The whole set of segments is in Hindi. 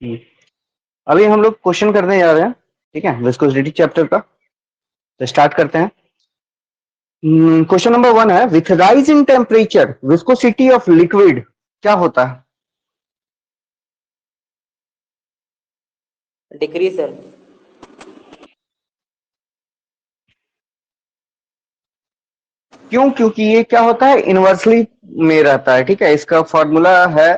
हम्म, अभी हम लोग क्वेश्चन करने जा रहे हैं, ठीक है, विस्कोसिटी चैप्टर का। तो स्टार्ट करते हैं। क्वेश्चन नंबर 1 है, with rise in temperature viscosity of liquid क्या होता है? Decrease sir. क्यों? क्योंकि ये क्या होता है, इनवर्सली में रहता है, ठीक है। इसका फॉर्मूला है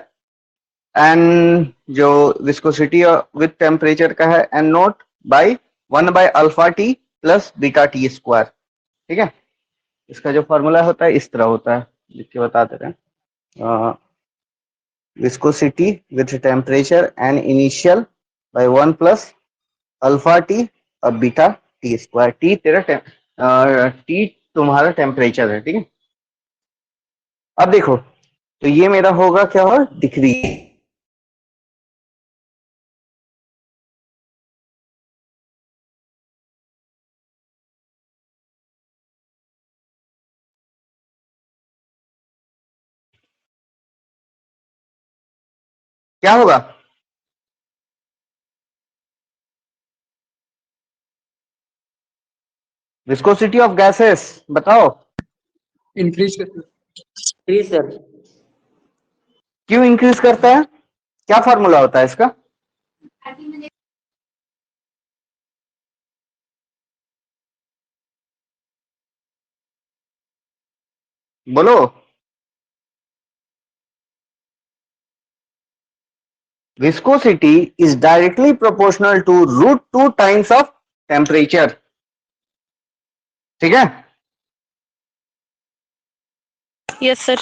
एन, जो विस्कोसिटी विथ टेम्परेचर का है, एन नोट बाई 1/अल्फा T plus beta T square, ठीक है। इसका जो फॉर्मूला होता है इस तरह होता है, लिख के बता दे रहे हैं। Viscosity with temperature an initial by 1 plus alpha T अब बीटा टी स्क्वायर। टी तेरा टी तुम्हारा टेम्परेचर है, ठीक है। अब देखो, तो ये मेरा होगा क्या, होगा डिक्रीज। क्या होगा? विस्कोसिटी ऑफ गैसेस बताओ। Increase decrease sir. क्यों इंक्रीज करता है? क्या फॉर्मूला होता है इसका? बोलो। Viscosity is directly proportional to √2 times of temperature, ठीक है। Yes sir.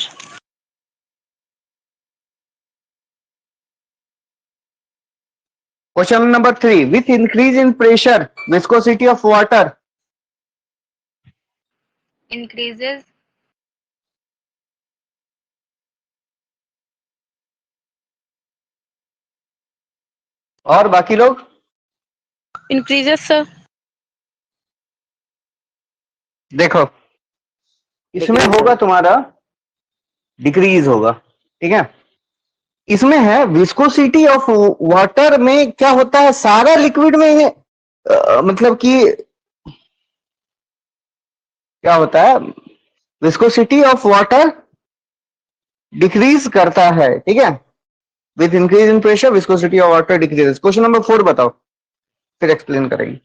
Question number 3, with increase in pressure viscosity of water increases. और बाकी लोग? Increases sir. देखो, इसमें Decrease, होगा sir. तुम्हारा डिक्रीज होगा, ठीक है। इसमें है विस्कोसिटी ऑफ वाटर में क्या होता है, सारा लिक्विड में मतलब कि क्या होता है, विस्कोसिटी ऑफ वाटर डिक्रीज करता है, ठीक है। With increase in pressure viscosity of water decrease. Question number 4 बताओ, फिर एक्सप्लेन करेंगे।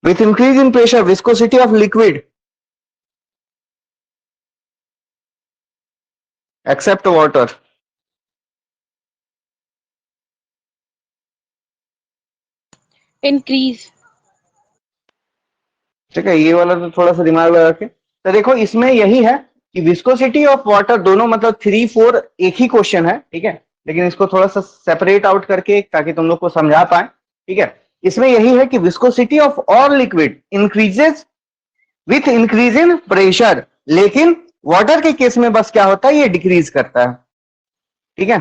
With increase in pressure viscosity of liquid except water. Increase. ठीक है, ये वाला तो थोड़ा सा दिमाग लगा के। तो देखो, इसमें यही है कि विस्कोसिटी ऑफ वाटर दोनों मतलब 3 4 एक ही क्वेश्चन है, ठीक है। लेकिन इसको थोड़ा सा सेपरेट आउट करके ताकि तुम लोग को समझा पाए, ठीक है। इसमें यही है कि viscosity of all liquid increases with increase in pressure, लेकिन वाटर के केस में बस क्या होता है, ये डिक्रीज करता है, ठीक है।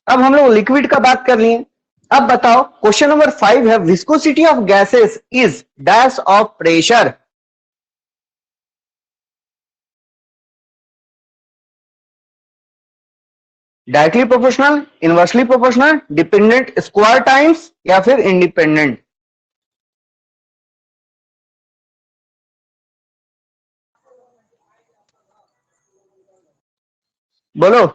अब हम लोग लिक्विड का बात कर लिए। अब बताओ, क्वेश्चन नंबर 5 है, viscosity of gases is dash of pressure. Directly proportional, inversely proportional, dependent square times या फिर इंडिपेंडेंट? बोलो।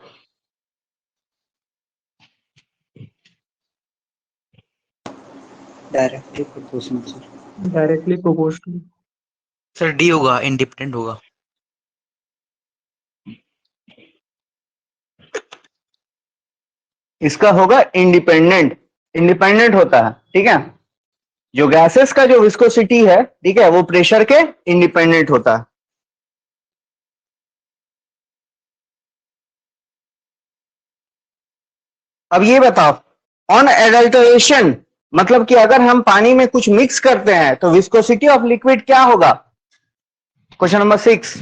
Directly proportional sir. Directly proportional. Sir D होगा, इंडिपेंडेंट होगा। इसका होगा इंडिपेंडेंट। इंडिपेंडेंट होता है, ठीक है। जो गैसेस का जो विस्कोसिटी है, ठीक है, वो प्रेशर के इंडिपेंडेंट होता है। अब ये बताओ, ऑन एडल्टरेशन मतलब कि अगर हम पानी में कुछ मिक्स करते हैं तो विस्कोसिटी ऑफ लिक्विड क्या होगा? क्वेश्चन नंबर 6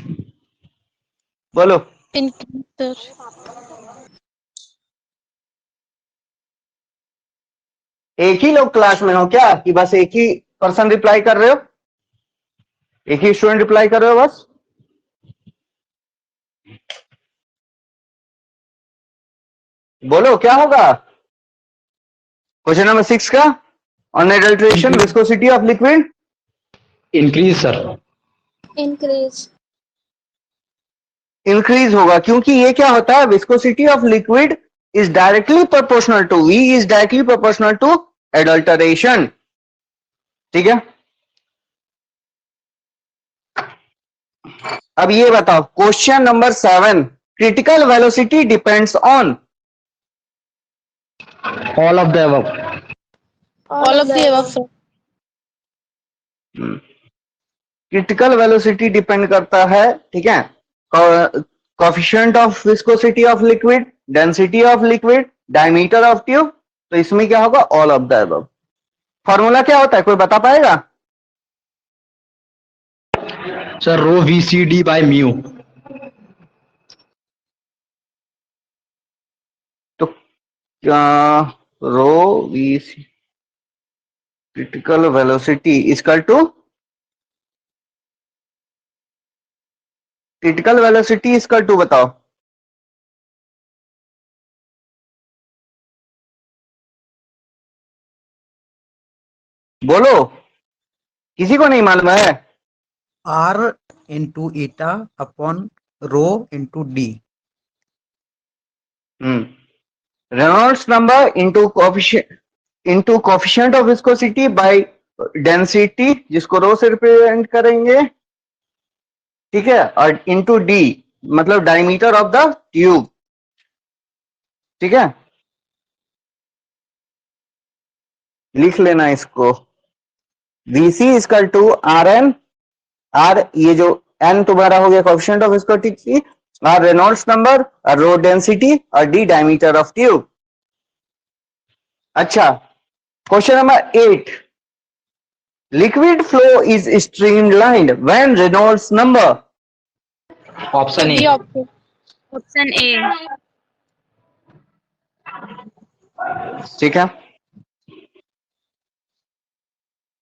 बोलो। Increase sir. एक ही लोग क्लास में हो क्या, कि बस एक ही पर्सन रिप्लाई कर रहे हो, एक ही स्टूडेंट रिप्लाई कर रहे हो बस? बोलो क्या होगा क्वेश्चन नंबर 6 का unadulteration viscosity of liquid increase sir. Increase. Increase होगा क्योंकि ये क्या होता है viscosity of liquid is directly proportional to v is directly proportional to adulteration. ठीक है, अब ये बताओ question number 7 critical velocity depends on all of the above. All of the above, sir. Critical velocity depend करता है, ठीक है, coefficient of viscosity of liquid, density of liquid, diameter of tube. तो इसमें क्या होगा all of the above. Formula क्या होता है कोई बता पाएगा? Sir rho v c d by mu. तो rho v c critical velocity equal to critical velocity equal to बताओ। बोलो, किसी को नहीं मालूम है? R into eta upon rho into D. Reynolds number into coefficient of viscosity by density, जिसको रो से रिप्रेजेंट करेंगे, ठीक है, और इंटू डी मतलब डायमीटर ऑफ द ट्यूब। ठीक है, लिख लेना इसको। VC equal to R N, R ये जो एन तुम्हारा हो गया coefficient of viscosity, R Reynolds number, और रो डेंसिटी, और डी डायमीटर ऑफ ट्यूब। अच्छा, question number 8 liquid flow is streamlined when Reynolds number. Option B A. option. Option A. ठीक है,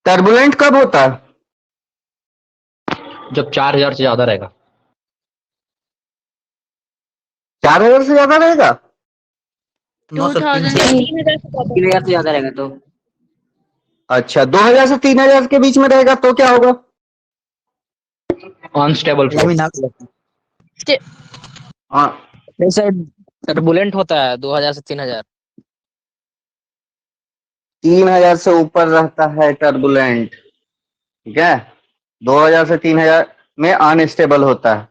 टर्बुलेंट कब होता है? जब 4000 से ज्यादा रहेगा। 4000 से ज्यादा रहेगा? No, sir, 2000 3000 से ज्यादा रहेगा तो। अच्छा, 2000 से 3000 के बीच में रहेगा तो क्या होगा? अनस्टेबल हाँ, नहीं सर, टर्बुलेंट होता है 2000 से 3000। 3000 से ऊपर रहता है टर्बुलेंट, ठीक है, 2000 से 3000 में अनस्टेबल होता है।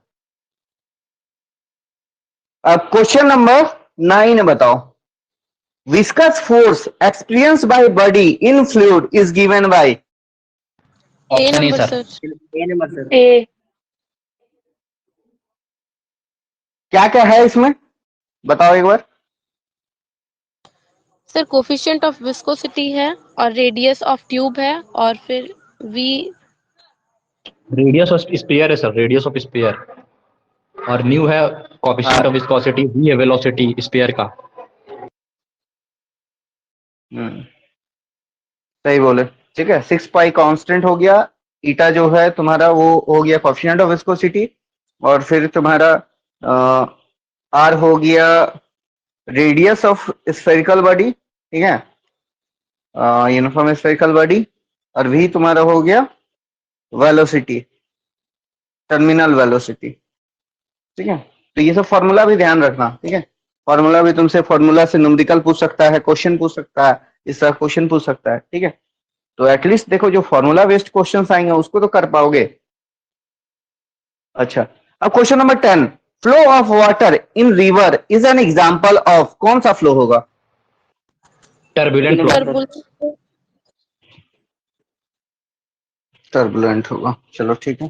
अब क्वेश्चन नंबर 9 बताओ viscous force experience by body in fluid is given by. A option A number, sir. sir. A. क्या क्या है इसमें बताओ एक बार। सर कोफिशिएंट ऑफ विस्कोसिटी है और रेडियस ऑफ ट्यूब है और फिर V रेडियस ऑफ स्फीयर है सर, रेडियस ऑफ स्फीयर। और न्यू है कोएफिशिएंट ऑफ विस्कोसिटी, वी है वेलोसिटी स्फीयर का। सही बोले, ठीक है। 6 पाई कांस्टेंट हो गया, ईटा जो है तुम्हारा वो हो गया कोएफिशिएंट ऑफ विस्कोसिटी, और फिर तुम्हारा आर हो गया रेडियस ऑफ स्फेरिकल बॉडी, ठीक है, यूनिफॉर्म स्फेरिकल बॉडी, और भी तुम्हारा हो गया वेलोसिटी, टर्मिनल वेलोसिटी, ठीक है। तो ये सब फॉर्मूला भी ध्यान रखना, ठीक है। फॉर्मूला भी तुमसे फॉर्मूला से न्यूमेरिकल पूछ सकता है, क्वेश्चन पूछ सकता है, इस तरह क्वेश्चन पूछ सकता है, ठीक है। तो एटलीस्ट देखो जो फॉर्मूला बेस्ड क्वेश्चंस आएंगे उसको तो कर पाओगे। अच्छा, अब question number 10 flow of water in river is an example of, कौन सा फ्लो होगा? Turbulent flow. टर्बुलेंट होगा, चलो ठीक है।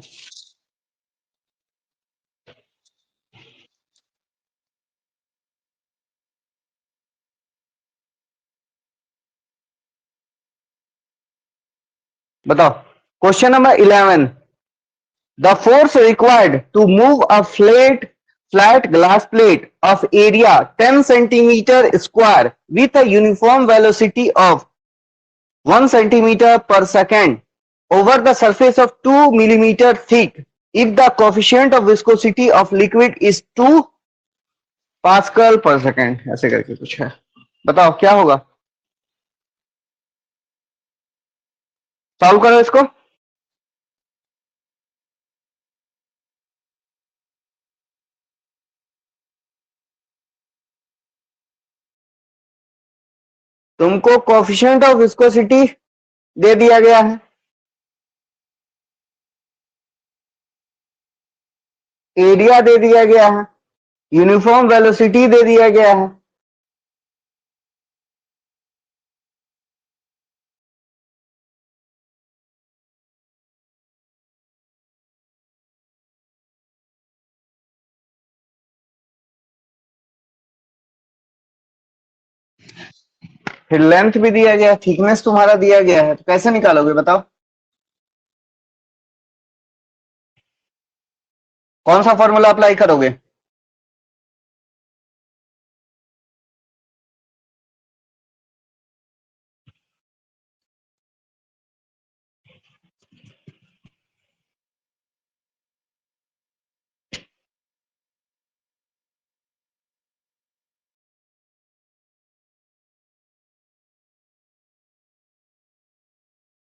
बताओ question number 11 the force required to move a flat glass plate of area 10 centimeter square with a uniform velocity of 1 centimeter per second over the surface of 2 millimeter thick if the coefficient of viscosity of liquid is 2 pascal पर सेकेंड ऐसे करके कुछ है। बताओ क्या होगा, सॉल्व करो इसको। तुमको कोफिशिएंट ऑफ विस्कोसिटी दे दिया गया है, एरिया दे दिया गया है, यूनिफॉर्म वेलोसिटी दे दिया गया है। फिर लेंथ भी दिया गया है, थिकनेस तुम्हारा दिया गया है, तो कैसे निकालोगे बताओ, कौन सा फॉर्मूला अप्लाई करोगे?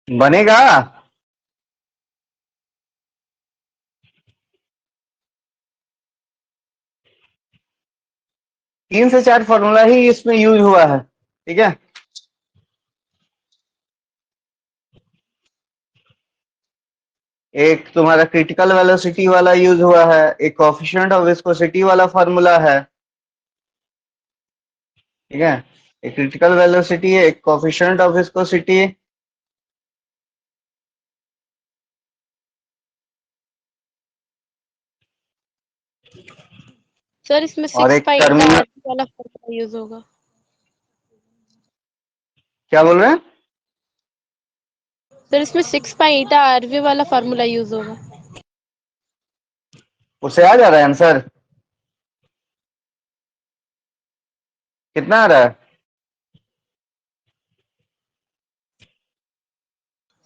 बनेगा? 3 से 4 फॉर्मूला ही इसमें यूज हुआ है, ठीक है। एक तुम्हारा क्रिटिकल वेलोसिटी वाला यूज हुआ है, एक कोएफिशिएंट ऑफ विस्कोसिटी वाला फॉर्मूला है, ठीक है। एक क्रिटिकल वेलोसिटी है, एक कोएफिशिएंट ऑफ विस्कोसिटी। सर इसमें और 6 एक पाई टर्मिनल, वाला फॉर्मूला यूज होगा। क्या बोल रहे हैं? सर इसमें 6 पाई आरवी वाला फॉर्मूला यूज होगा। उससे आ जा रहा है आंसर, कितना आ रहा है?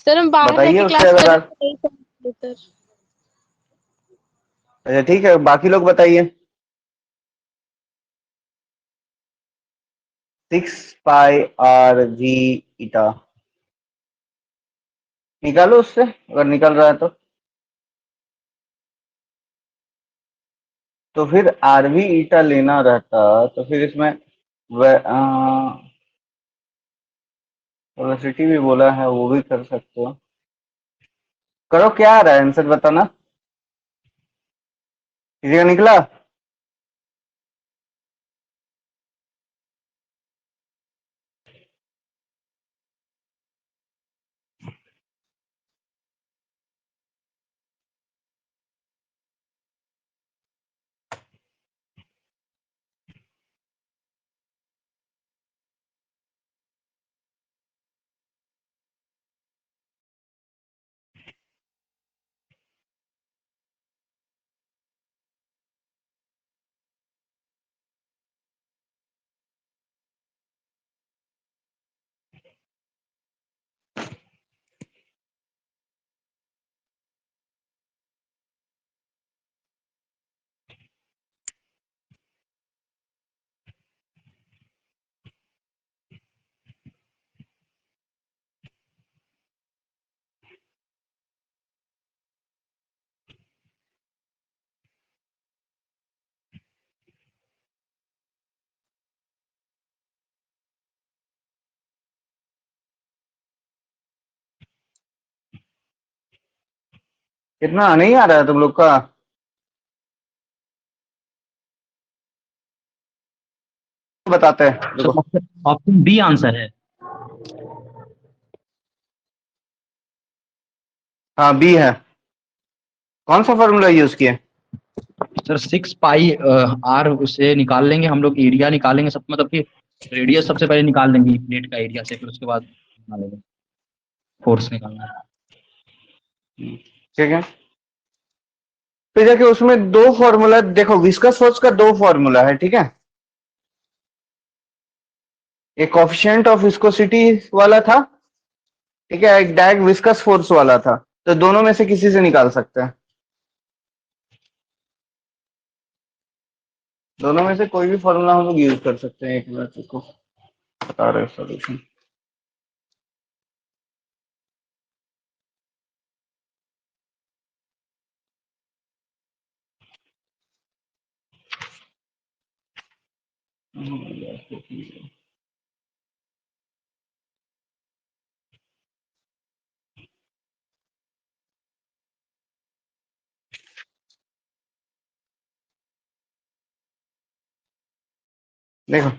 सर हम बाहर रह बताइए के उससे क्लास अगर कर आ... रहे हैं सर। अच्छा ठीक है, बाकी लोग बताइए। 6 पाई ईटा निकालो उससे अगर निकल रहा है तो फिर आरवी ईटा लेना रहता, तो फिर इसमें वेलोसिटी भी बोला है, वो भी कर सकते हो। करो, क्या आ रहा है आंसर बताना, किसी का निकला? कितना नहीं आ रहा है तुम लोग का? बताते हैं सर देखो। ऑप्शन बी आंसर है। हाँ बी है। कौन सा फॉर्मूला यूज किए? सर 6 पाई आर उसे निकाल लेंगे हम लोग, एरिया निकालेंगे सब, मतलब कि रेडियस सबसे पहले निकाल लेंगे प्लेट का एरिया से, फिर उसके बाद निकालेंगे फोर्स निकालना है। ठीक है, फिर जाके उसमें दो फॉर्मूला देखो, विस्कस फोर्स का दो फॉर्मूला है, ठीक है। एक कोएफिशिएंट ऑफ विस्कोसिटी वाला था, ठीक है, एक डायरेक्ट विस्कस फोर्स वाला था, तो दोनों में से किसी से निकाल सकते हैं। दोनों में से कोई भी फॉर्मूला हम लोग यूज कर सकते हैं। एक मिनट को बता रहे सॉल्यूशन। देखो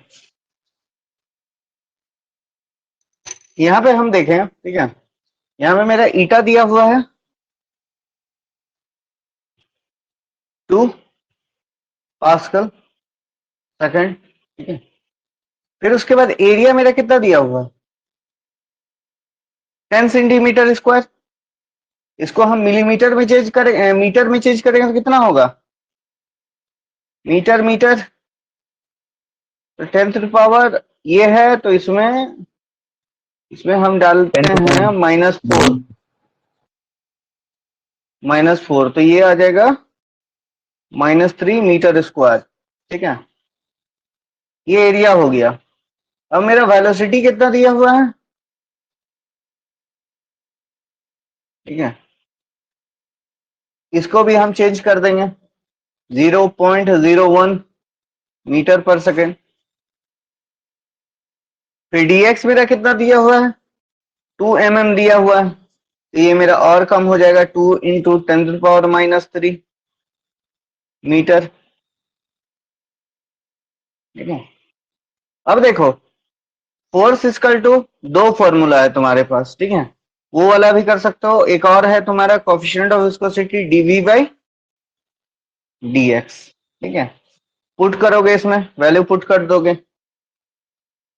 यहाँ पे हम देखें, ठीक है, यहाँ पे मेरा ईटा दिया हुआ है 2 पास्कल सेकंड, ठीक है। फिर उसके बाद एरिया मेरा कितना दिया हुआ है 10 सेंटीमीटर स्क्वायर। इसको हम मिलीमीटर में चेंज करें, मीटर में चेंज करेंगे तो कितना होगा मीटर मीटर, तो 10th पावर ये है, तो इसमें हम डालते हैं -4, तो ये आ जाएगा -3 मीटर स्क्वायर, ठीक है। ये एरिया हो गया। अब मेरा वेलोसिटी कितना दिया हुआ है, ठीक है, इसको भी हम चेंज कर देंगे 0.01 मीटर पर सेकेंड। फिर dx मेरा कितना दिया हुआ है 2 mm दिया हुआ है, तो ये मेरा और कम हो जाएगा 2 × 10⁻³ मीटर, ठीक है। अब देखो फोर्स इक्वल टू 2 फॉर्मूला है तुम्हारे पास, ठीक है, वो वाला भी कर सकते हो। एक और है तुम्हारा कोफिशिएंट ऑफ विस्कोसिटी dV/dx, ठीक है। पुट करोगे, इसमें वैल्यू पुट कर दोगे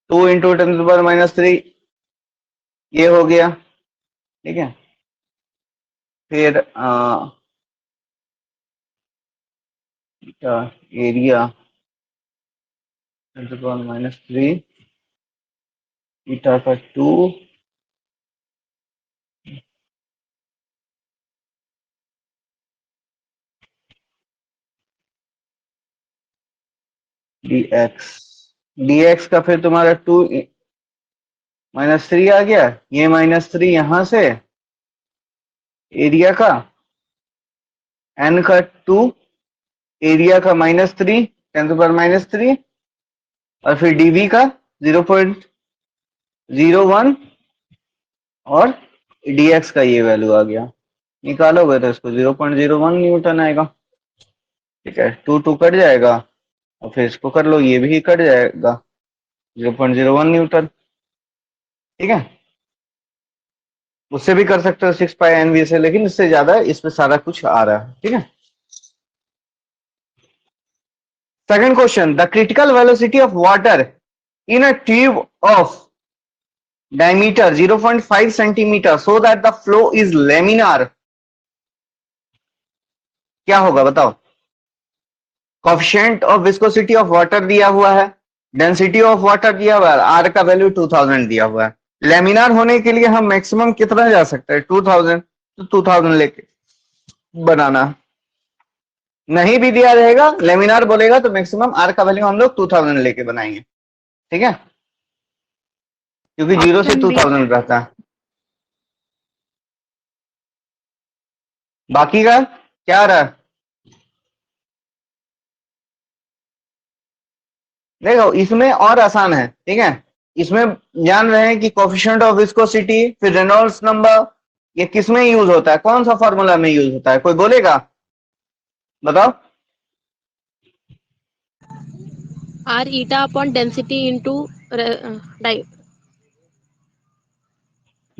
2 × 10⁻³ ये हो गया, ठीक है। फिर एरिया 10⁻³ ईटा का 2 dx का फिर तुम्हारा 2 -3 आ गया, ये -3 यहां से एरिया का n का 2 एरिया का -3 10⁻³ और फिर dv का 0.01 और dx का ये वैल्यू आ गया। निकालोगे तो इसको 0.01 न्यूटन आएगा, ठीक है। 2 कट जाएगा और फिर इसको कर लो, ये भी कट जाएगा 0.01 न्यूटन, ठीक है। उससे भी कर सकते हो 6π से, लेकिन इससे ज्यादा इसमें सारा कुछ आ रहा है, ठीक है। Second question, the critical velocity of water in a tube of diameter 0.5 centimeter so that the flow is laminar, क्या होगा बताओ। Coefficient of viscosity of water दिया हुआ है, डेंसिटी ऑफ वाटर दिया हुआ है, आर का वैल्यू 2000 दिया हुआ है। लेमिनार होने के लिए हम मैक्सिमम कितना जा सकते हैं 2000, तो 2000 लेके बनाना। नहीं भी दिया रहेगा, लेमिनार बोलेगा तो मैक्सिमम आर का वैल्यू हम लोग 2000 लेके बनाएंगे, ठीक है, क्योंकि 0 से 2000 रहता है। बाकी का क्या आ रहा है देखो, इसमें और आसान है, ठीक है। इसमें जान रहे हैं कि कोफिशिएंट ऑफ विस्कोसिटी, फिर रेनॉल्ड्स नंबर, ये किस में यूज होता है, कौन सा फॉर्मूला में यूज होता है, कोई बोलेगा बताओ। R eta upon density into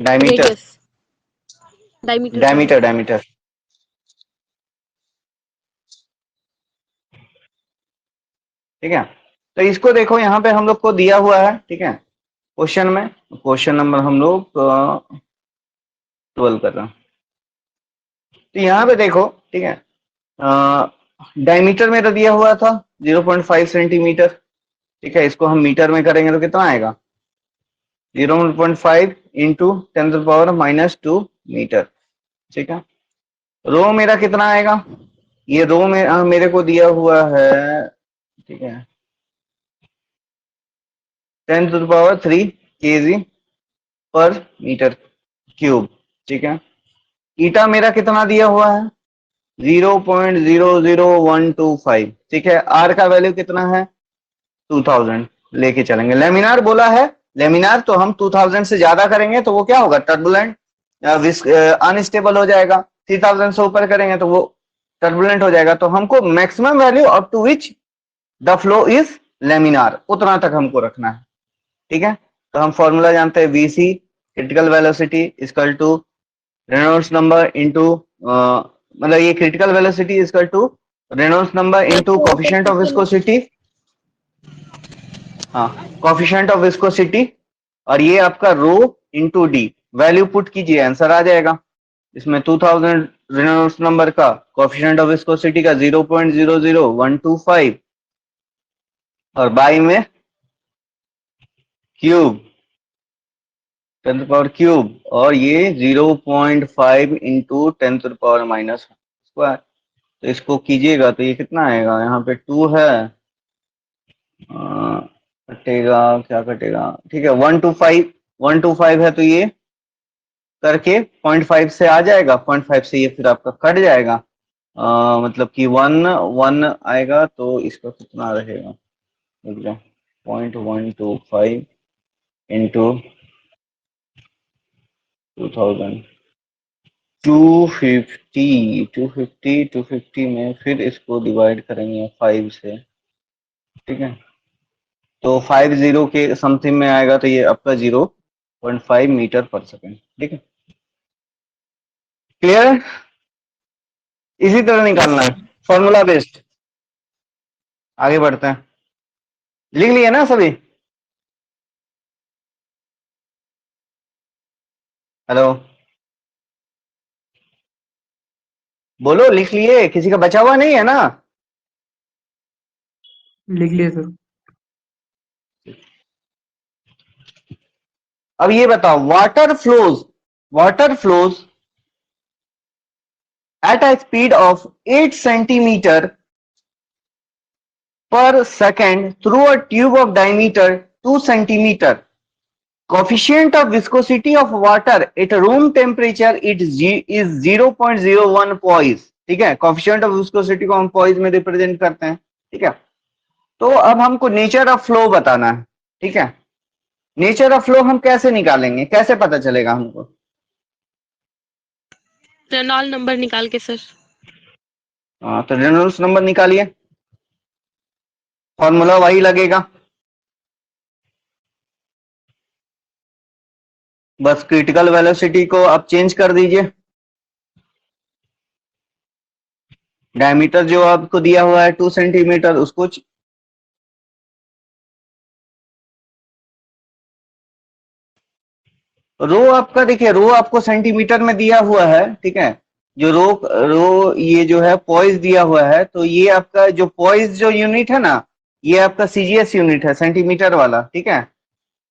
diameter radius. Diameter. Diameter diameter ठीक है। तो इसको देखो, यहाँ पे हम लोग को दिया हुआ है, ठीक है, क्वेश्चन में, क्वेश्चन नंबर हम लोग 12 कर रहे हैं। तो यहाँ पे देखो, ठीक है, डायमीटर मेरा दिया हुआ था 0.5 सेंटीमीटर, ठीक है। इसको हम मीटर में करेंगे तो कितना आएगा 0.5 × 10⁻² मीटर, ठीक है। रो मेरा कितना आएगा, ये रो में मेरे को दिया हुआ है ठीक है, 10⁻³ kg पर मीटर क्यूब। ठीक है, ईटा मेरा कितना दिया हुआ है 0.00125। ठीक है, आर का वैल्यू कितना है 2000 लेके चलेंगे। लेमिनार बोला है, लेमिनार तो हम 2000 से ज्यादा करेंगे तो वो क्या होगा टर्बुलेंट, अनस्टेबल हो जाएगा। 3000 से ऊपर करेंगे तो वो टर्बुलेंट हो जाएगा। तो हमको maximum value up to which the flow is laminar, उतना तक हमको रखना है। ठीक है, तो हम फॉर्मूला जानते हैं VC critical velocity equal to Reynolds number into, मतलब ये critical velocity equal to Reynolds number into coefficient of viscosity, हाँ कोफिशिएंट ऑफ विस्कोसिटी, और ये आपका rho into D. Value put कीजिए आंसर आ जाएगा। इसमें 2000 रेनॉल्ड्स नंबर का, कोफिशिएंट ऑफ विस्कोसिटी का 0.00125 और बाई में क्यूब 10⁻³ और ये 0.5 इंटू 10⁻⁻²। तो इसको कीजिएगा तो ये कितना आएगा, यहाँ पे 2 है, कटेगा क्या कटेगा, ठीक है 125 है तो ये करके 0.5 से आ जाएगा, 0.5 से ये फिर आपका कट जाएगा, मतलब कि 1 आएगा तो इसका कितना रहेगा 0.125 इंटू 2000, 250 में फिर इसको डिवाइड करेंगे 5 से। ठीक है, तो 50 के समथिंग में आएगा तो ये आपका 0.5 मीटर पर सेकेंड। ठीक है, क्लियर, इसी तरह निकालना है फॉर्मूला बेस्ड। आगे बढ़ते हैं, लिख लिए ना सभी, हेलो बोलो, लिख लिए, किसी का बचा हुआ नहीं है ना? लिख लिए सर। अब ये बताओ, water flows at a speed of 8 centimeter per second through a tube of diameter 2 centimeter. Coefficient of viscosity of water at room temperature is 0.01 poise. ठीक है, coefficient of viscosity को हम poise में रिप्रेजेंट करते हैं। ठीक है, तो अब हमको नेचर ऑफ फ्लो बताना है। ठीक है, नेचर ऑफ फ्लो हम कैसे निकालेंगे, कैसे पता चलेगा हमको? रेनॉल्ड नंबर निकाल के सर। हाँ, तो रेनॉल्ड्स नंबर निकालिए, फॉर्मूला वही लगेगा, बस क्रिटिकल वेलोसिटी को आप चेंज कर दीजिए। डायमीटर जो आपको दिया हुआ है 2 सेंटीमीटर, उसको रो आपका देखिए, रो आपको सेंटीमीटर में दिया हुआ है। ठीक है, जो रो ये जो है पॉइज दिया हुआ है, तो ये आपका जो पॉइज जो यूनिट है ना, ये आपका सीजीएस यूनिट है सेंटीमीटर वाला। ठीक है,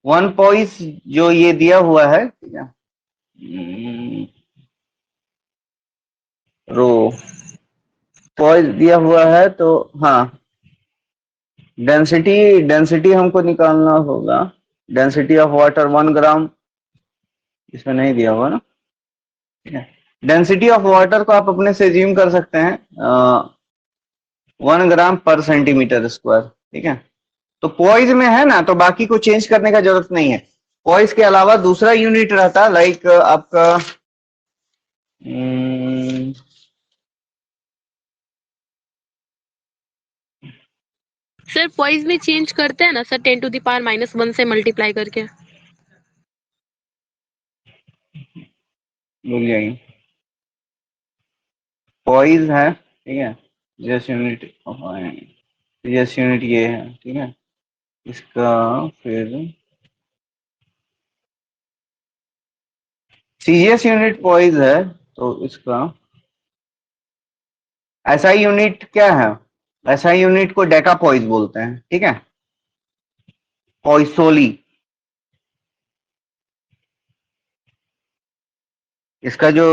1 पॉइज जो ये दिया हुआ है, ठीक है, रो पॉइज दिया हुआ है, तो हाँ डेंसिटी हमको निकालना होगा। डेंसिटी ऑफ वाटर 1 ग्राम, इसमें नहीं दिया हुआ ना। ठीक है, डेंसिटी ऑफ वाटर को आप अपने से ज्यूम कर सकते हैं 1 ग्राम पर सेंटीमीटर स्क्वायर। ठीक है, तो पॉइज में है ना, तो बाकी को चेंज करने का जरूरत नहीं है। पॉइज के अलावा दूसरा यूनिट रहता लाइक आपका सर पॉइज में चेंज करते हैं ना सर, 10⁻⁻1 से मल्टीप्लाई करके। भूल जाएंगे, पॉइज है। ठीक है, जैस यूनिट ये है। ठीक है, इसका फिर सीजीएस यूनिट पॉइज है, तो इसका एसआई यूनिट क्या है, एसआई यूनिट को डेका पॉइज बोलते हैं। ठीक है, पॉइसोली, इसका जो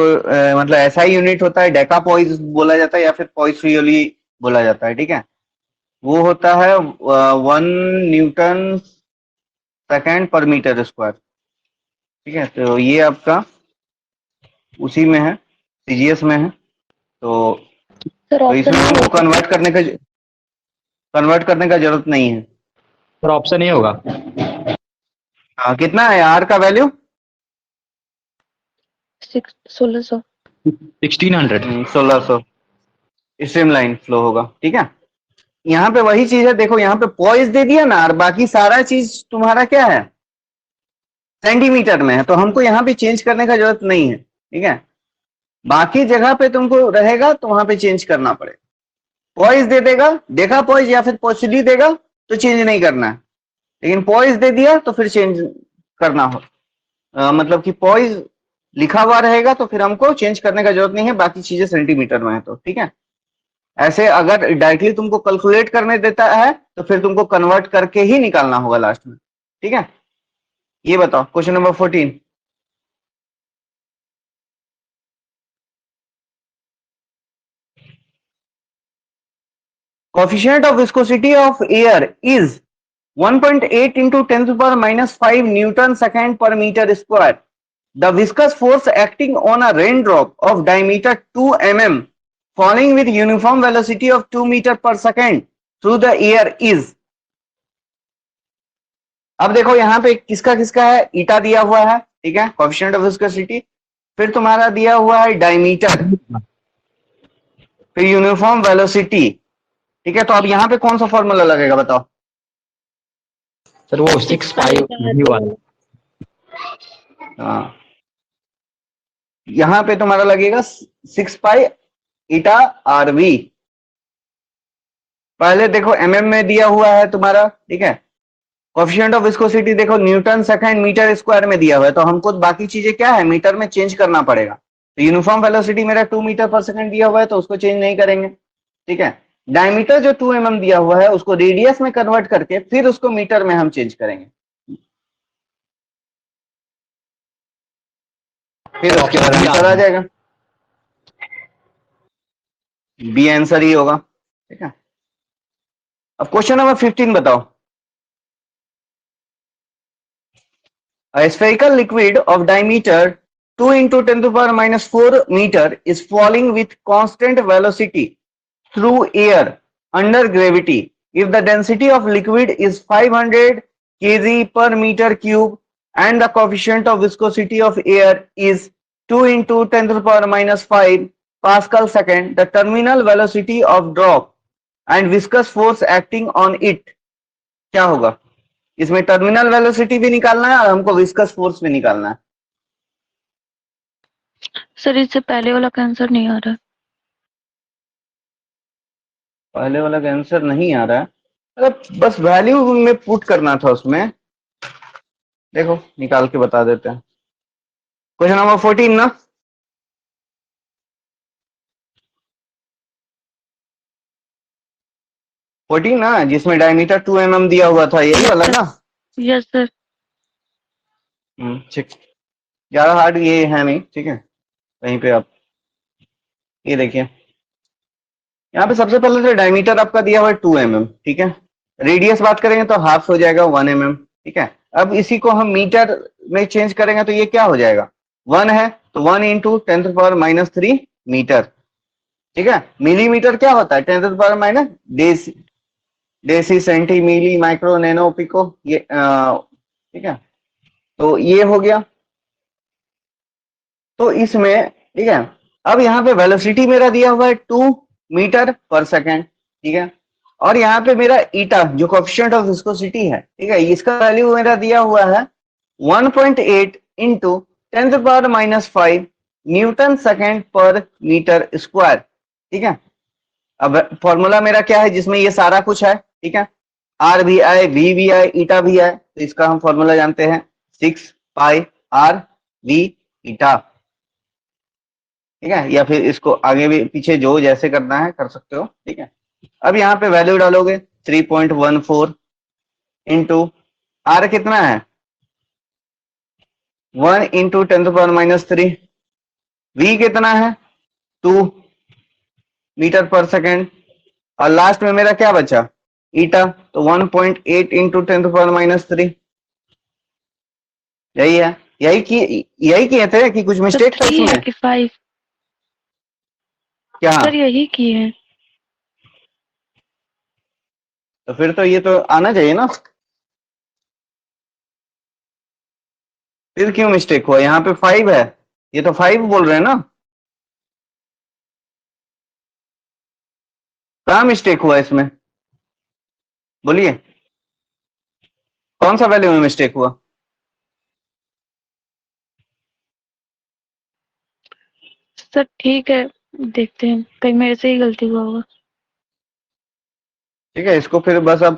मतलब एसआई यूनिट होता है डेका पॉइज बोला जाता है या फिर पॉइसोली बोला जाता है। ठीक है, वो होता है 1 न्यूटन सेकेंड पर मीटर स्क्वायर। ठीक है, तो ये आपका उसी में है, सीजीएस में है। तो सर ऑप्शन इसमें नहीं हमको होगा। कन्वर्ट करने का जरूरत नहीं है। सर ऑप्शन ए होगा। हाँ, कितना है आर का वैल्यू? 1600। 1600। 1600 स्ट्रीम लाइन फ्लो होगा। ठीक है, यहाँ पे वही चीज है, देखो यहाँ पे पॉइस दे दिया ना, और बाकी सारा चीज तुम्हारा क्या है, सेंटीमीटर में है, तो हमको यहाँ पे चेंज करने का जरूरत नहीं है। ठीक है, बाकी जगह पे तुमको रहेगा तो वहां पे चेंज करना पड़ेगा। पॉइस दे देगा, देखा पॉइस या फिर पॉइसली देगा तो चेंज नहीं करना है, लेकिन पॉइस दे दिया तो फिर चेंज करना हो। मतलब कि पॉइस लिखा हुआ रहेगा तो फिर हमको चेंज करने का जरूरत नहीं है, बाकी चीजें सेंटीमीटर में है तो। ठीक है, ऐसे अगर डायरेक्टली तुमको कैलकुलेट करने देता है तो फिर तुमको कन्वर्ट करके ही निकालना होगा लास्ट में। ठीक है, ये बताओ question number 14। Coefficient of viscosity of air is 1.8 into 10 to the power minus 5 Newton second per meter square. The viscous force acting on a raindrop of diameter 2 mm falling with uniform velocity of 2 meter per second through the air is। अब देखो यहाँ पे किसका किसका है, ईटा दिया हुआ है। ठीक है, कोएफिशिएंट ऑफ विस्कोसिटी, फिर तुम्हारा दिया हुआ है डायमीटर, फिर यूनिफॉर्म वेलोसिटी। ठीक है, तो अब यहाँ पे कौन सा फॉर्मूला लगेगा बताओ? सर वो 6 पाई V वाला। हाँ, यहाँ पे तुम्हारा लगेगा 6 पाई ईटा आर वी। पहले देखो एमएम में दिया हुआ है तुम्हारा। ठीक है, कोएफिशिएंट ऑफ विस्कोसिटी देखो न्यूटन सेकंड मीटर स्क्वायर में दिया हुआ है, तो हमको बाकी चीजें क्या है, मीटर में चेंज करना पड़ेगा। तो यूनिफॉर्म वेलोसिटी मेरा 2 मीटर पर सेकंड दिया हुआ है तो उसको चेंज नहीं करेंगे। ठीक है, डायमीटर जो 2 mm दिया हुआ है उसको रेडियस में कन्वर्ट करके फिर उसको मीटर में हम चेंज करेंगे, फिर उसके बाद आंसर आ जाएगा। बी आंसर ही होगा। ठीक है, अब क्वेश्चन नंबर 15 बताओ। A spherical liquid of diameter 2 into 10 to the power minus 4 meter is falling with constant velocity through air under gravity. If the density of liquid is 500 kg per meter cube and the coefficient of viscosity of air is 2 into 10 to the power minus 5 Pascal second, the terminal velocity of drop and viscous force acting on it क्या होगा? इसमें टर्मिनल वेलोसिटी भी निकालना है और हमको विस्कस फोर्स भी निकालना है। सर इससे पहले वाला का आंसर नहीं आ रहा है। पहले वाला का आंसर नहीं आ रहा है, मतलब बस वैल्यू में पुट करना था उसमें। देखो निकाल के बता देते हैं। क्वेश्चन नंबर 14 ना, जिसमें डायमीटर 2 mm दिया हुआ था, यही वाला ना? Yes sir. ठीक, ज्यादा हार्ड ये है नहीं। ठीक है, वहीं पे आप ये देखिए, यहाँ पे सबसे पहले तो डायमीटर आपका दिया हुआ है 2 mm। ठीक है, रेडियस बात करेंगे तो हाफ हो जाएगा 1 mm। ठीक है, अब इसी को हम मीटर में चेंज करेंगे तो ये क्या हो जाएगा, 1 है तो 1 into 10 to the power minus 3 metre. ठीक है, मिलीमीटर क्या होता है, 10 to the power minus deci centi milli micro nano pico, ये ठीक है, तो ये हो गया। तो इसमें ठीक है, अब यहाँ पे वेलोसिटी मेरा दिया हुआ है 2 मीटर पर सेकेंड। ठीक है, और यहाँ पे मेरा ईटा जो कोएफिशिएंट ऑफ विस्कोसिटी है, ठीक है, इसका वैल्यू मेरा दिया हुआ है 1.8 into 10 to the power minus 5 Newton second पर मीटर स्क्वायर। ठीक है, अब फॉर्मूला मेरा क्या है जिसमें ये सारा कुछ है। ठीक है, आर भी आए, वी भी आए, ईटा भी आए, तो इसका हम फॉर्मूला जानते हैं 6 पाई आर वी ईटा। ठीक है, या फिर इसको आगे भी पीछे जो जैसे करना है कर सकते हो। ठीक है, अब यहाँ पे वैल्यू डालोगे 3.14 इंटू आर कितना है 1 into 10 to the power minus 3, V कितना है 2 मीटर पर सेकेंड, और लास्ट में मेरा क्या बचा ईटा, तो 1.8 इंटू 10⁻³ यही है। यही किए थे कि कुछ सर मिस्टेक था की है इसमें कि 5? क्या? सर यही की है। तो फिर तो ये तो आना चाहिए ना, फिर क्यों मिस्टेक हुआ? यहाँ पे 5 है, ये तो 5 बोल रहे हैं ना, कहाँ मिस्टेक हुआ इसमें? बोलिए, कौन सा वैल्यू में मिस्टेक हुआ? सर ठीक है, देखते हैं, कहीं मेरे से ही गलती हुआ होगा। ठीक है, इसको फिर बस अब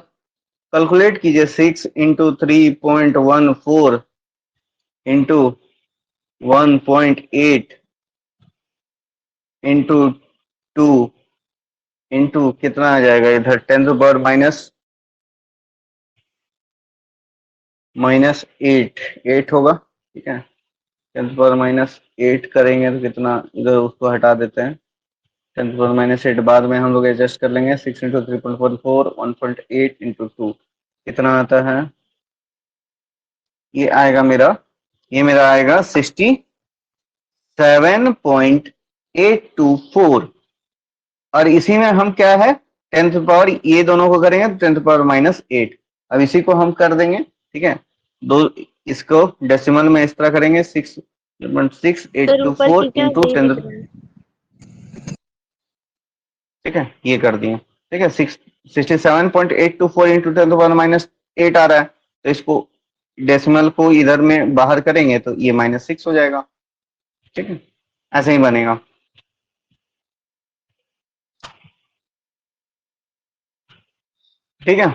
कैलकुलेट कीजिए। 6 इंटू 3.14 इंटू 1.8 इंटू 2 इंटू कितना आ जाएगा इधर, 10⁻⁻8 8 होगा। ठीक है, 10⁻�8 करेंगे तो कितना, इधर उसको हटा देते हैं, 10⁻⁻8 बाद में हम लोग एडजस्ट कर लेंगे। 6 इंटू 3.14 1.8 इंटू 2 कितना आता है? ये आएगा मेरा, ये मेरा आएगा 67.824। और इसी में हम क्या है, 10th पावर, ये दोनों को करेंगे तो 10th पावर -8। अब इसी को हम कर देंगे। ठीक है, दो इसको डेसिमल में इस तरह करेंगे, सर 6.824 ऊपर की क्या इंटू यही 10। लिख रहे हैं? ठीक है, ये कर दिए। ठीक है, 67.824 इंटू 10⁻⁸ आ रहा है, तो इसको डेसिमल को इधर में बाहर करेंगे तो ये -6 हो जाएगा। ठीक है, ऐसे ही बनेगा। ठीक है,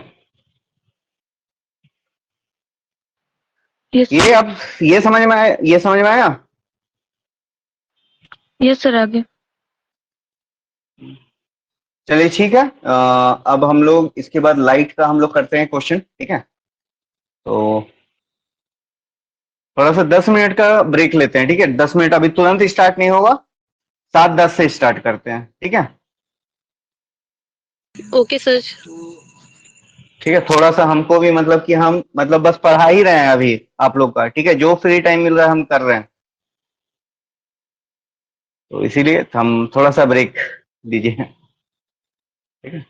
ये अब ये समझ में आया, ये समझ में आया। यस सर, आगे। चलिए ठीक है, अब हम लोग इसके बाद लाइट का हम लोग करते हैं क्वेश्चन। ठीक है, तो थोड़ा सा 10 मिनट का ब्रेक लेते हैं। ठीक है, 10 मिनट अभी तुरंत स्टार्ट नहीं होगा, 7:10 से स्टार्ट करते हैं। ठीक है, ओके सर। ठीक है, थोड़ा सा हमको भी मतलब कि हम मतलब बस पढ़ा ही रहे हैं अभी आप लोग का। ठीक है, जो फ्री टाइम मिल रहा है हम कर रहे हैं, तो इसीलिए हम थोड़ा सा ब्रेक दीजिए। ठीक है।